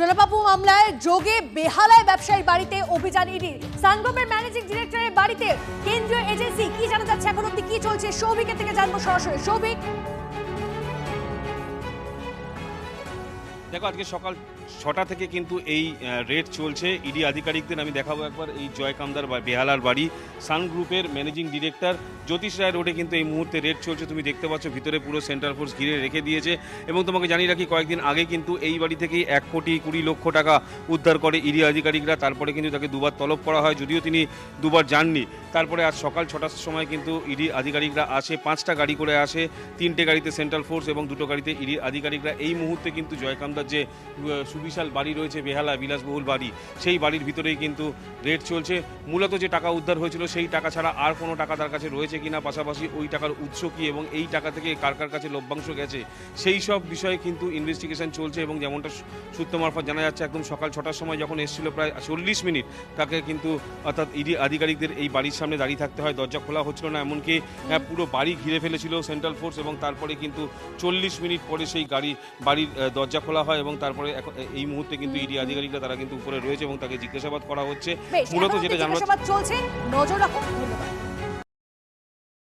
সোনাবাবু মামলায় যোগে বেহালায় ব্যবসায়ী বাড়িতে অভিযান ইডি। সানগ্রুপের ম্যানেজিং ডিরেক্টরের বাড়িতে কেন্দ্রীয় এজেন্সি। কি জানা যাচ্ছে এখন অব্দি, কি চলছে, সৌভিকের থেকে জানবো সরাসরি। সৌভিক, দেখো আজকে সকাল 6টা থেকে কিন্তু এই রেড চলছে। ইডি আধিকারিকদের আমি দেখাবো একবার এই জয়কামদার বেহালার বাড়ি। সান গ্রুপের ম্যানেজিং ডিরেক্টর জ্যোতিষ রায় রোডে কিন্তু এই মুহূর্তে রেড চলছে। তুমি দেখতে পাচ্ছ ভিতরে পুরো সেন্ট্রাল ফোর্স ঘিরে রেখে দিয়েছে। এবং তোমাকে জানিয়ে রাখি, কয়েকদিন আগে কিন্তু এই বাড়ি থেকেই 1,20,00,000 টাকা উদ্ধার করে ইডি আধিকারিকরা। তারপরে কিন্তু তাকে দুবার তলব করা হয়, যদিও তিনি দুবার যাননি। তারপরে আজ সকাল 6টার সময় কিন্তু ইডি আধিকারিকরা আসে, 5টা গাড়ি করে আসে, 3টে গাড়িতে সেন্ট্রাল ফোর্স এবং 2টো গাড়িতে ইডি আধিকারিকরা। এই মুহূর্তে কিন্তু জয়কামদার যে সুবিশাল বাড়ি রয়েছে বেহালা, বিলাসবহুল বাড়ি, সেই বাড়ির ভিতরেই কিন্তু রেড চলছে। মূলত যে টাকা উদ্ধার হয়েছিল সেই টাকা ছাড়া আর কোনো টাকা তার কাছে রয়েছে কিনা, পাশাপাশি ওই টাকার উৎস কী এবং এই টাকা থেকে কার কার কাছে লভ্যাংশ গেছে, সেই সব বিষয়ে কিন্তু ইনভেস্টিগেশন চলছে। এবং যেমনটা সূত্র মারফত জানা যাচ্ছে, একদম সকাল 6টার সময় যখন এসেছিল প্রায় 40 মিনিট তাকে কিন্তু, অর্থাৎ ইডি আধিকারিকদের এই বাড়ির সামনে দাঁড়িয়ে থাকতে হয়। দরজা খোলা হচ্ছিল না, এমনকি পুরো বাড়ি ঘিরে ফেলেছিল সেন্ট্রাল ফোর্স। এবং তারপরে কিন্তু 40 মিনিট পরে সেই বাড়ির দরজা খোলা হয়। এবং তারপরে এই মুহূর্তে কিন্তু ইডি আধিকারিকরা তারা কিন্তু উপরে রয়েছে এবং তাকে জিজ্ঞাসাবাদ করা হচ্ছে। মূলত যেটা জানা চলছে, নজর রাখুন। ধন্যবাদ।